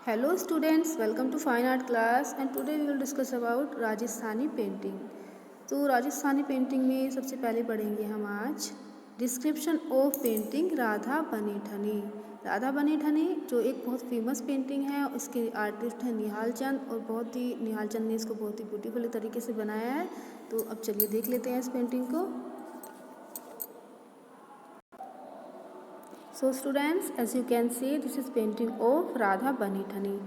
Hello students, welcome to fine art class and today we will discuss about Rajasthani painting. तो Rajasthani painting में सबसे पहले पढ़ेंगे हम आज description of painting Radha Bani ठनी। राधा बनी ठनी जो एक बहुत फेमस पेंटिंग है, इसके आर्टिस्ट हैं निहाल चंद और निहाल चंद ने इसको बहुत ही ब्यूटीफुल तरीके से बनाया है। तो अब चलिए देख लेते हैं इस पेंटिंग को। So students, as you can see this is painting of Radha Bani Thani.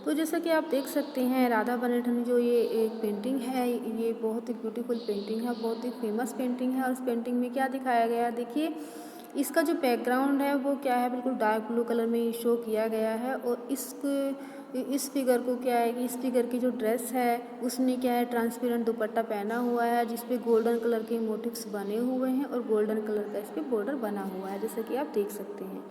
तो जैसा कि आप देख सकते हैं राधा बनी ठनी जो ये एक पेंटिंग है, ये बहुत ही ब्यूटीफुल पेंटिंग है, बहुत ही फेमस पेंटिंग है। और इस पेंटिंग में क्या दिखाया गया है, देखिए इसका जो बैकग्राउंड है वो क्या है, बिल्कुल डार्क ब्लू कलर में शो किया गया है। और इस फिगर को क्या है कि इस फिगर की जो ड्रेस है उसने क्या है ट्रांसपेरेंट दुपट्टा पहना हुआ है, जिसपे गोल्डन कलर के मोटिव्स बने हुए हैं और गोल्डन कलर का इस पर बॉर्डर बना हुआ है, जैसे कि आप देख सकते हैं।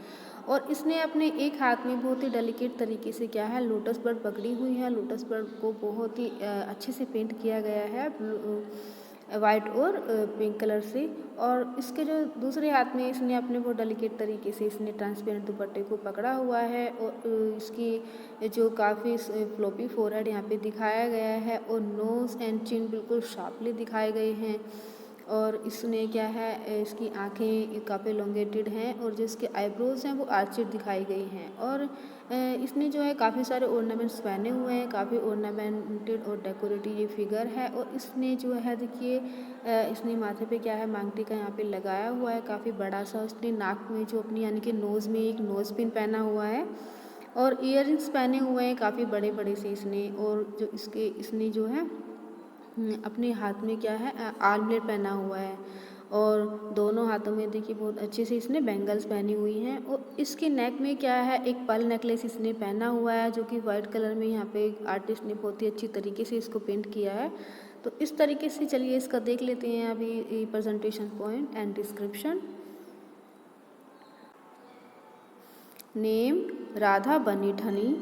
और इसने अपने एक हाथ में बहुत ही डेलिकेट तरीके से क्या है लोटस बर्ड पकड़ी हुई है। लोटस बर्ड को बहुत ही अच्छे से पेंट किया गया है वाइट और पिंक कलर से। और इसके जो दूसरे हाथ में इसने अपने बहुत डेलिकेट तरीके से इसने ट्रांसपेरेंट दुपट्टे को पकड़ा हुआ है। और इसकी जो काफ़ी फ्लोपी फोरहेड यहाँ पे दिखाया गया है और नोज़ एंड चिन बिल्कुल शार्पली दिखाए गए हैं। और इसने क्या है इसकी आँखें काफ़ी एलोंगेटेड हैं और जो इसके आईब्रोज हैं वो आर्चेड दिखाई गई हैं। और इसने जो है काफ़ी सारे ऑर्नामेंट्स पहने हुए हैं, काफ़ी ऑर्नामेंटेड और डेकोरेटिव ये फिगर है। और इसने जो है देखिए इसने माथे पे क्या है मांगटी का यहाँ पे लगाया हुआ है काफ़ी बड़ा सा। उसने नाक में जो अपनी यानी कि नोज़ में एक नोज़ पिन पहना हुआ है और ईयररिंग्स पहने हुए हैं काफ़ी बड़े बड़े से इसने। और जो इसने जो है अपने हाथ में क्या है आर्मलेट पहना हुआ है। और दोनों हाथों में देखिए बहुत अच्छे से इसने बैंगल्स पहनी हुई हैं। और इसके नेक में क्या है एक पर्ल नेकलेस इसने पहना हुआ है, जो कि वाइट कलर में यहाँ पे आर्टिस्ट ने बहुत ही अच्छी तरीके से इसको पेंट किया है। तो इस तरीके से चलिए इसका देख लेते हैं अभी presentation point and description. Name Radha Bani Thani,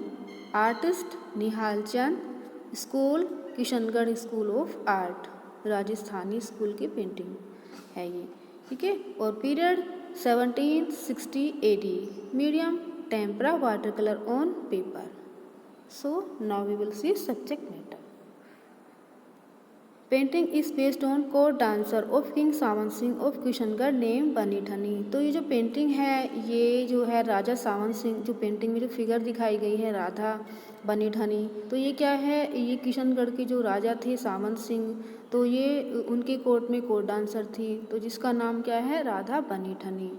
artist Nihal Chand, school Kishangarh school of art, Rajasthani school की पेंटिंग है ये, ठीक है। और period 1760 AD, medium tempera water colour on paper. So now we will see subject matter. Painting is based on court dancer of king Sawan Singh of Kishangarh name Bani Thani. तो ये जो painting है ये जो है राजा सावन सिंह, जो पेंटिंग में जो फिगर दिखाई गई है राधा बनी ठनी, तो ये क्या है ये किशनगढ़ के जो राजा थे सावन सिंह, तो ये उनके कोर्ट में कोर्ट डांसर थी, तो जिसका नाम क्या है राधा बनी ठनी।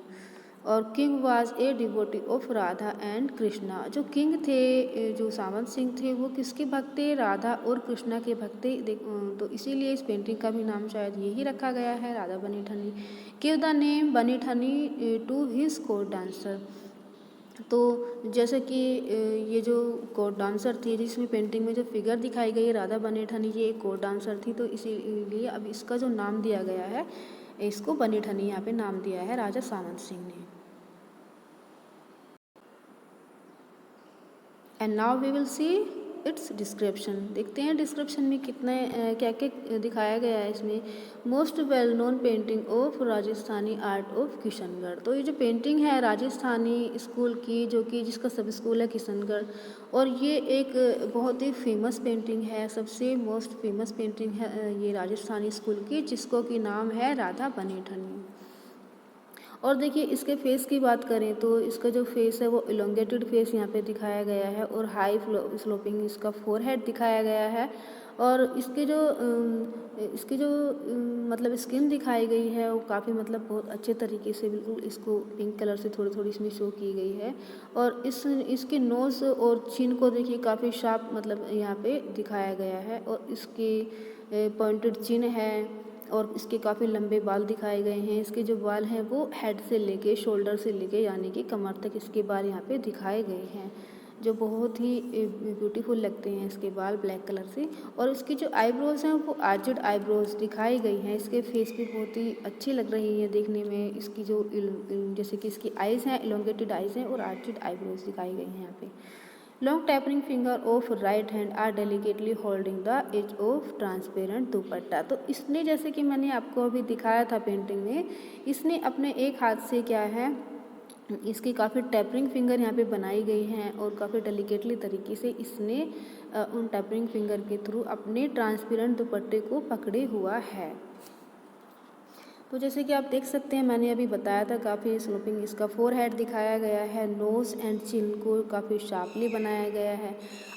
और king was a devotee of Radha and Krishna. जो किंग थे जो सावंत सिंह थे वो किसके भक्त थे, राधा और कृष्णा के भक्त थे। तो इसीलिए इस पेंटिंग का भी नाम शायद यही रखा गया है राधा बनी ठनी। Give the name Bani Thani to his court dancer. तो जैसे कि ये जो कोर्ट डांसर थी जिसमें पेंटिंग में जो फिगर दिखाई गई है राधा बनी ठनी, ये एक कोर्ट डांसर थी, तो इसीलिए अब इसका जो नाम दिया गया है इसको बनी ठनी यहाँ पे नाम दिया है राजा सावंत सिंह ने। And now we will see its description. देखते हैं डिस्क्रिप्शन में कितने क्या क्या दिखाया गया है इसमें। Most well known painting of Rajasthani art of Kishangarh. तो ये जो पेंटिंग है राजस्थानी स्कूल की, जो कि जिसका सब स्कूल है किशनगढ़, और ये एक बहुत ही फेमस पेंटिंग है, सबसे मोस्ट फेमस पेंटिंग है ये राजस्थानी स्कूल की, जिसको कि नाम है राधा बनी ठनी। और देखिए इसके फेस की बात करें तो इसका जो फेस है वो इलोंगेटेड फेस यहाँ पे दिखाया गया है और हाई स्लोपिंग इसका फोरहेड दिखाया गया है। और इसकी जो मतलब स्किन दिखाई गई है वो काफ़ी मतलब बहुत अच्छे तरीके से बिल्कुल इसको पिंक कलर से थोड़ी थोड़ी इसमें शो की गई है। और इसके नोज़ और चिन को देखिए काफ़ी शार्प मतलब यहाँ पे दिखाया गया है। और इसकी पॉइंटेड चिन है और इसके काफ़ी लंबे बाल दिखाए गए हैं। इसके जो बाल हैं वो हेड से लेके शोल्डर से लेके यानी कि कमर तक इसके बाल यहाँ पे दिखाए गए हैं, जो बहुत ही ब्यूटीफुल लगते हैं इसके बाल ब्लैक कलर से। और इसकी जो आईब्रोज हैं वो आर्चेड आईब्रोज दिखाई गई हैं। इसके फेस भी बहुत ही अच्छी लग रही है देखने में। इसकी जो जैसे कि इसकी आइज़ हैं इलोंगेटेड आइज़ हैं और आर्चेड आईब्रोज दिखाई गई हैं यहाँ पे। Long tapering finger of right hand are delicately holding the edge of transparent dupatta. तो इसने जैसे कि मैंने आपको अभी दिखाया था पेंटिंग में, इसने अपने एक हाथ से क्या है इसकी काफ़ी टैपरिंग फिंगर यहाँ पे बनाई गई हैं और काफ़ी डेलिकेटली तरीके से इसने उन टैपरिंग फिंगर के थ्रू अपने ट्रांसपेरेंट दुपट्टे को पकड़े हुआ है। तो जैसे कि आप देख सकते हैं, मैंने अभी बताया था काफ़ी स्लोपिंग इसका फोरहेड दिखाया गया है, नोज़ एंड चिन को काफ़ी शार्पली बनाया गया है,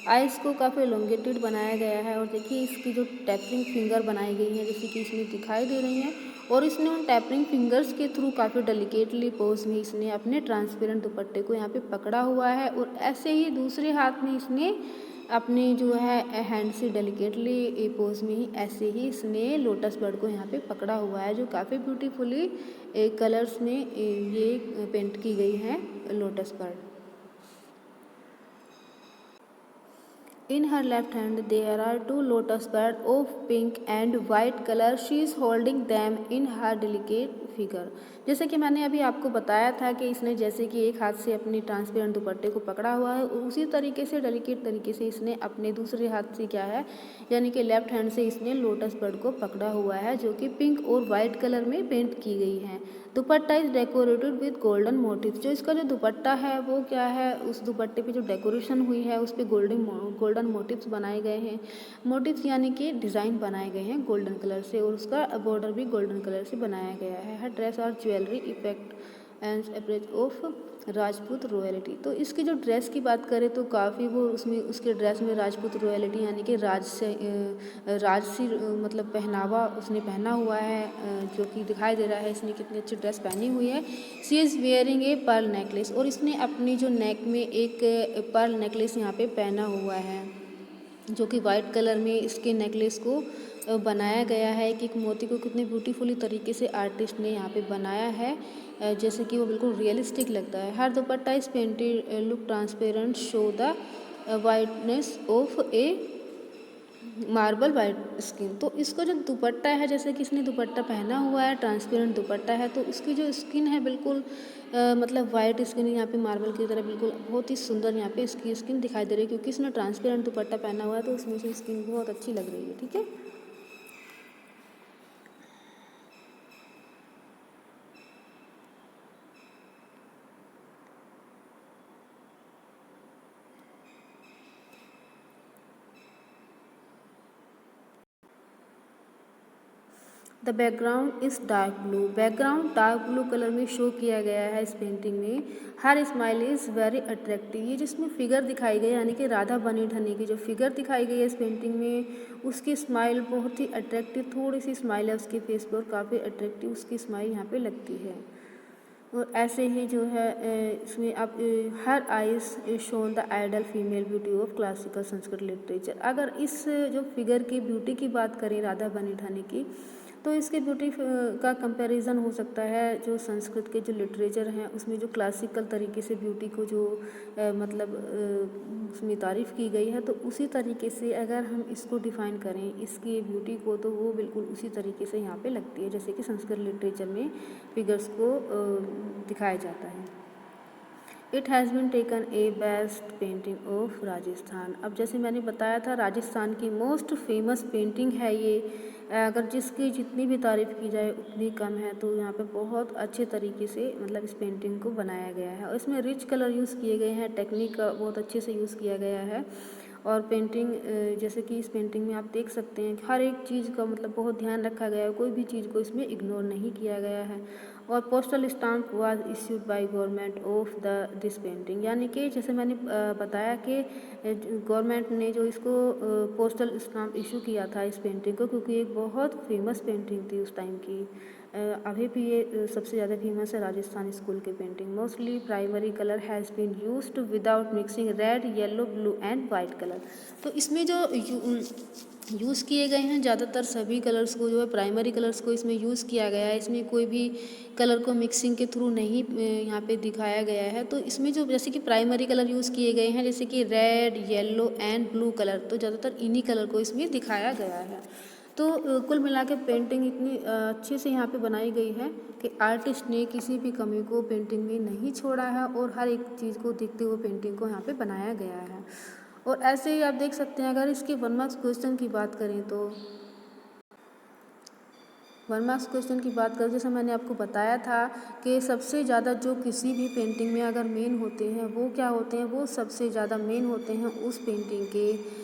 आइज़ को काफ़ी एलोंगेटेड बनाया गया है। और देखिए इसकी जो टैपरिंग फिंगर बनाई गई है जैसे कि इसमें दिखाई दे रही हैं, और इसने उन टैपरिंग फिंगर्स के थ्रू काफ़ी डेलिकेटली पोज में इसने अपने ट्रांसपेरेंट दुपट्टे को यहाँ पे पकड़ा हुआ है। और ऐसे ही दूसरे हाथ में इसने अपने जो है हैंड से डेलिकेटली पोज में ही ऐसे ही इसने लोटस बर्ड को यहाँ पे पकड़ा हुआ है, जो काफ़ी ब्यूटीफुली कलर्स में ये पेंट की गई है lotus bird. In her left hand there are two lotus birds of pink and white color. She is holding them in her delicate figure. जैसे कि मैंने अभी आपको बताया था कि इसने जैसे कि एक हाथ से अपनी ट्रांसपेरेंट दुपट्टे को पकड़ा हुआ है, उसी तरीके से डेलिकेट तरीके से इसने अपने दूसरे हाथ से क्या है, यानी कि लेफ्ट हैंड से इसने लोटस बर्ड को पकड़ा हुआ है, जो कि पिंक और वाइट कलर में पेंट की गई है। Dupatta is decorated with golden motives. जो इसका जो दुपट्टा है वो क्या है, उस दुपट्टे पे जो डेकोरेशन हुई है उस पर गोल्डन मोटिव्स बनाए गए हैं। मोटिव्स यानी कि डिज़ाइन बनाए गए हैं गोल्डन कलर से, और उसका बॉर्डर भी गोल्डन कलर से बनाया गया है। हर ड्रेस और jewellery effect and approach of Rajput royalty. तो इसकी जो ड्रेस की बात करें तो काफ़ी वो उसमें उसके ड्रेस में राजपूत रॉयल्टी यानी कि राजसी मतलब पहनावा उसने पहना हुआ है, जो कि दिखाई दे रहा है इसने कितनी अच्छी ड्रेस पहनी हुई है। She is wearing A Perl necklace, और इसने अपनी जो नेक में एक पर्ल नेकलेस यहाँ पे पहना हुआ है, जो कि वाइट कलर में इसके नेकलेस को बनाया गया है कि एक मोती को कितने ब्यूटीफुली तरीके से आर्टिस्ट ने यहाँ पे बनाया है, जैसे कि वो बिल्कुल रियलिस्टिक लगता है। हर दुपट्टा इस painted look transparent show the whiteness of A marble white skin. तो इसका जो दुपट्टा है, जैसे कि इसने दुपट्टा पहना हुआ है, ट्रांसपेरेंट दुपट्टा है, तो उसकी जो स्किन है बिल्कुल मतलब वाइट स्किन यहाँ पे मार्बल की तरह बिल्कुल बहुत ही सुंदर यहाँ पे इसकी स्किन दिखाई दे रही है, क्योंकि इसने ट्रांसपेरेंट दुपट्टा पहना हुआ है तो उसमें से स्किन बहुत अच्छी लग रही है। ठीक है। The background is dark blue. Background dark blue colour में शो किया गया है इस पेंटिंग में। Her smile is very attractive. ये जिसमें फिगर दिखाई गई यानी कि राधा बनी ठनी की जो फिगर दिखाई गई है इस पेंटिंग में, उसकी स्माइल बहुत ही अट्रैक्टिव, थोड़ी सी स्माइल है उसके फेस पर, काफ़ी अट्रैक्टिव उसकी स्माइल यहाँ पे लगती है। और ऐसे ही जो है इसमें आप her eyes shown the ideal female beauty of classical Sanskrit literature. अगर इस जो फिगर की ब्यूटी की बात करें राधा बनी ठानी की, तो इसके ब्यूटी का कंपैरिजन हो सकता है जो संस्कृत के जो लिटरेचर हैं उसमें जो क्लासिकल तरीके से ब्यूटी को जो मतलब उसमें तारीफ़ की गई है, तो उसी तरीके से अगर हम इसको डिफ़ाइन करें इसकी ब्यूटी को, तो वो बिल्कुल उसी तरीके से यहाँ पे लगती है जैसे कि संस्कृत लिटरेचर में फिगर्स को दिखाया जाता है। It has been taken a best painting of Rajasthan. अब जैसे मैंने बताया था राजस्थान की मोस्ट फेमस पेंटिंग है ये, अगर जिसकी जितनी भी तारीफ़ की जाए उतनी कम है। तो यहाँ पे बहुत अच्छे तरीके से मतलब इस पेंटिंग को बनाया गया है, और इसमें रिच कलर यूज़ किए गए हैं, टेक्निक का बहुत अच्छे से यूज़ किया गया है। और पेंटिंग जैसे कि इस पेंटिंग में आप देख सकते हैं हर एक चीज़ का मतलब बहुत ध्यान रखा गया है, कोई भी चीज़ को इसमें इग्नोर नहीं किया गया है। और postal stamp was issued by government of the this painting, यानी कि जैसे मैंने बताया कि गवर्नमेंट ने जो इसको पोस्टल स्टाम्प इशू किया था इस पेंटिंग को, क्योंकि एक बहुत फेमस पेंटिंग थी उस टाइम की। अभी भी ये सबसे ज़्यादा फेमस है राजस्थान स्कूल की पेंटिंग। Mostly primary colour has been used without mixing red yellow blue and white colour. तो इसमें जो यूज़ किए गए हैं ज़्यादातर सभी कलर्स को जो है प्राइमरी कलर्स को इसमें यूज़ किया गया है, इसमें कोई भी कलर को मिक्सिंग के थ्रू नहीं यहाँ पे दिखाया गया है। तो इसमें जो जैसे कि प्राइमरी कलर यूज़ किए गए हैं जैसे कि red yellow and blue colour, तो ज़्यादातर इन्हीं कलर को इसमें दिखाया गया है। तो कुल मिला के पेंटिंग इतनी अच्छे से यहाँ पे बनाई गई है कि आर्टिस्ट ने किसी भी कमी को पेंटिंग में नहीं छोड़ा है, और हर एक चीज़ को देखते हुए पेंटिंग को यहाँ पे बनाया गया है। और ऐसे ही आप देख सकते हैं अगर इसके 1 मार्क्स क्वेश्चन की बात करें तो 1 मार्क्स क्वेश्चन की बात करें, जैसे मैंने आपको बताया था कि सबसे ज़्यादा जो किसी भी पेंटिंग में अगर मेन होते हैं वो क्या होते हैं, वो सबसे ज़्यादा मेन होते हैं उस पेंटिंग के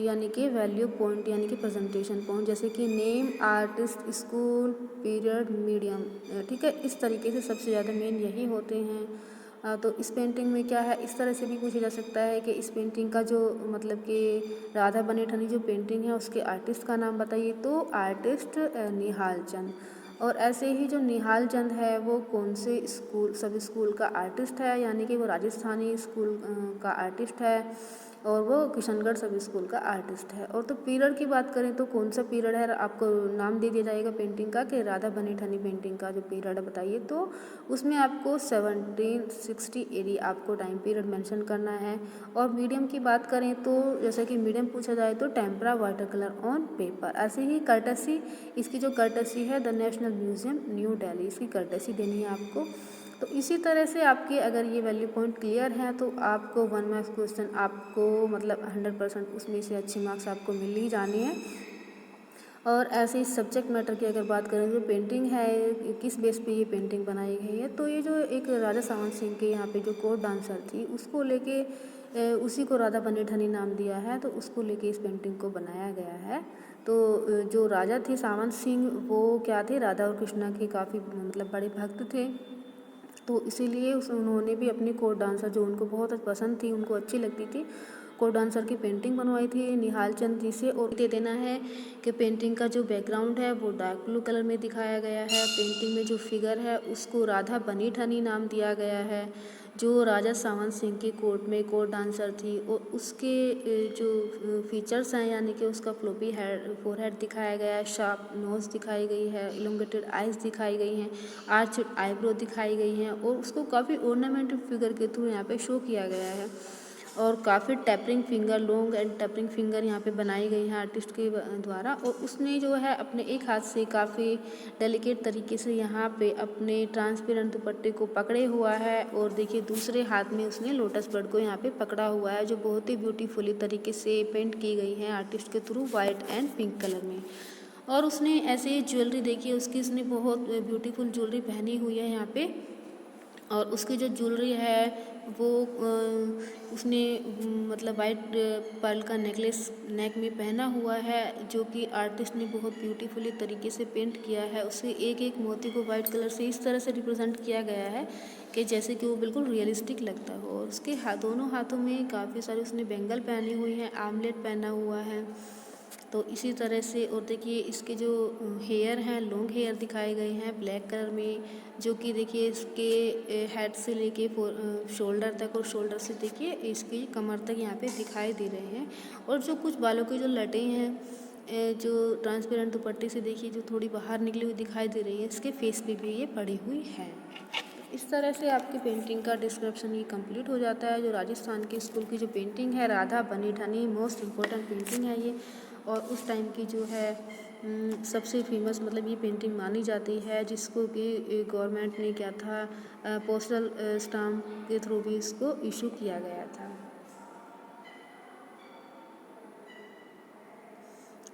यानी कि वैल्यू पॉइंट यानी कि प्रेजेंटेशन पॉइंट, जैसे कि name, artist, school, period, medium. ठीक है, इस तरीके से सबसे ज़्यादा मेन यही होते हैं। तो इस पेंटिंग में क्या है, इस तरह से भी पूछा जा सकता है कि इस पेंटिंग का जो मतलब कि राधा बनेठनी जो पेंटिंग है उसके आर्टिस्ट का नाम बताइए, तो आर्टिस्ट निहाल चंद। और ऐसे ही जो निहाल चंद है वो कौन से स्कूल सब स्कूल का आर्टिस्ट है, यानी कि वो राजस्थानी स्कूल का आर्टिस्ट है और वो किशनगढ़ सब स्कूल का आर्टिस्ट है। और तो पीरियड की बात करें तो कौन सा पीरियड है, आपको नाम दे दिया जाएगा पेंटिंग का कि राधा बनेठनी पेंटिंग का जो पीरियड है बताइए, तो उसमें आपको 1760 एडी आपको टाइम पीरियड मेंशन करना है। और मीडियम की बात करें तो जैसे कि मीडियम पूछा जाए तो tempera water colour on paper. ऐसे ही कर्टसी, इसकी जो कर्टसी है the national museum new Delhi, इसकी कर्टसी देनी है आपको। तो इसी तरह से आपके अगर ये वैल्यू पॉइंट क्लियर हैं तो आपको 1 मार्क्स क्वेश्चन आपको मतलब 100% उसमें से अच्छे मार्क्स आपको मिल ही जाने हैं। और ऐसे ही सब्जेक्ट मैटर की अगर बात करें, जो पेंटिंग है किस बेस पे ये पेंटिंग बनाई गई है, तो ये जो एक राजा सावंत सिंह के यहाँ पे जो कोर्ट डांसर थी उसको लेके उसी को राधा बनेठनी नाम दिया है, तो उसको लेके इस पेंटिंग को बनाया गया है। तो जो राजा थे सावंत सिंह वो क्या थे, राधा और कृष्णा के काफ़ी मतलब बड़े भक्त थे। तो इसीलिए उन्होंने भी अपनी कोर्ट डांसर जो उनको बहुत पसंद थी, उनको अच्छी लगती थी, कोर्ट डांसर की पेंटिंग बनवाई थी निहाल चंद जी से। और दे देना है कि पेंटिंग का जो बैकग्राउंड है वो डार्क ब्लू कलर में दिखाया गया है। पेंटिंग में जो फिगर है उसको राधा बनीठनी नाम दिया गया है, जो राजा सावंत सिंह की कोर्ट में कोर्ट डांसर थी। और उसके जो फीचर्स हैं यानी कि उसका फ्लोपी हेड फोरहेड दिखाया गया है, शार्प नोज दिखाई गई है, इलोंगेटेड आइज दिखाई गई हैं, आर्च आईब्रो दिखाई गई हैं, और उसको काफ़ी ऑर्नामेंटेड फिगर के थ्रू यहाँ पे शो किया गया है। और काफ़ी tapering finger, long and tapering finger यहाँ पे बनाई गई हैं आर्टिस्ट के द्वारा। और उसने जो है अपने एक हाथ से काफ़ी डेलिकेट तरीके से यहाँ पे अपने ट्रांसपेरेंट दुपट्टे को पकड़े हुआ है, और देखिए दूसरे हाथ में उसने लोटस बर्ड को यहाँ पे पकड़ा हुआ है, जो बहुत ही ब्यूटीफुली तरीके से पेंट की गई है आर्टिस्ट के through white and pink colour में। और उसने ऐसे ज्वेलरी देखिए उसकी, उसने बहुत ब्यूटीफुल ज्वेलरी पहनी हुई है यहाँ पे। और उसकी जो ज्वेलरी है वो उसने मतलब वाइट पर्ल का नेकलेस नेक में पहना हुआ है, जो कि आर्टिस्ट ने बहुत ब्यूटीफुली तरीके से पेंट किया है। उसके एक एक मोती को वाइट कलर से इस तरह से रिप्रेजेंट किया गया है कि जैसे कि वो बिल्कुल रियलिस्टिक लगता हो। और उसके दोनों हाथों में काफ़ी सारी उसने बेंगल पहनी हुई हैं, आर्मलेट पहना हुआ है। तो इसी तरह से, और देखिए इसके जो हेयर हैं लॉन्ग हेयर दिखाए गए हैं ब्लैक कलर में, जो कि देखिए इसके हेड से लेके शोल्डर तक, और शोल्डर से देखिए इसकी कमर तक यहाँ पे दिखाई दे रहे हैं। और जो कुछ बालों की जो लटें हैं जो ट्रांसपेरेंट दुपट्टे से देखिए जो थोड़ी बाहर निकली हुई दिखाई दे रही है, इसके फेस पे भी ये पड़ी हुई है। इस तरह से आपकी पेंटिंग का डिस्क्रिप्शन ये कंप्लीट हो जाता है। जो राजस्थान के स्कूल की जो पेंटिंग है राधा बनीठनी, मोस्ट इम्पोर्टेंट पेंटिंग है ये, और उस टाइम की जो है सबसे फेमस मतलब ये पेंटिंग मानी जाती है, जिसको कि गवर्नमेंट ने क्या था पोस्टल स्टाम्प के थ्रू भी इसको इशू किया गया था।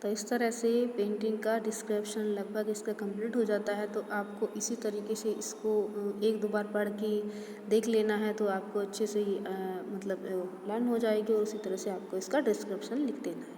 तो इस तरह से पेंटिंग का डिस्क्रिप्शन लगभग इसका कंप्लीट हो जाता है। तो आपको इसी तरीके से इसको एक दो बार पढ़ के देख लेना है, तो आपको अच्छे से मतलब लर्न हो जाएगी, और उसी तरह से आपको इसका डिस्क्रिप्शन लिख देना है।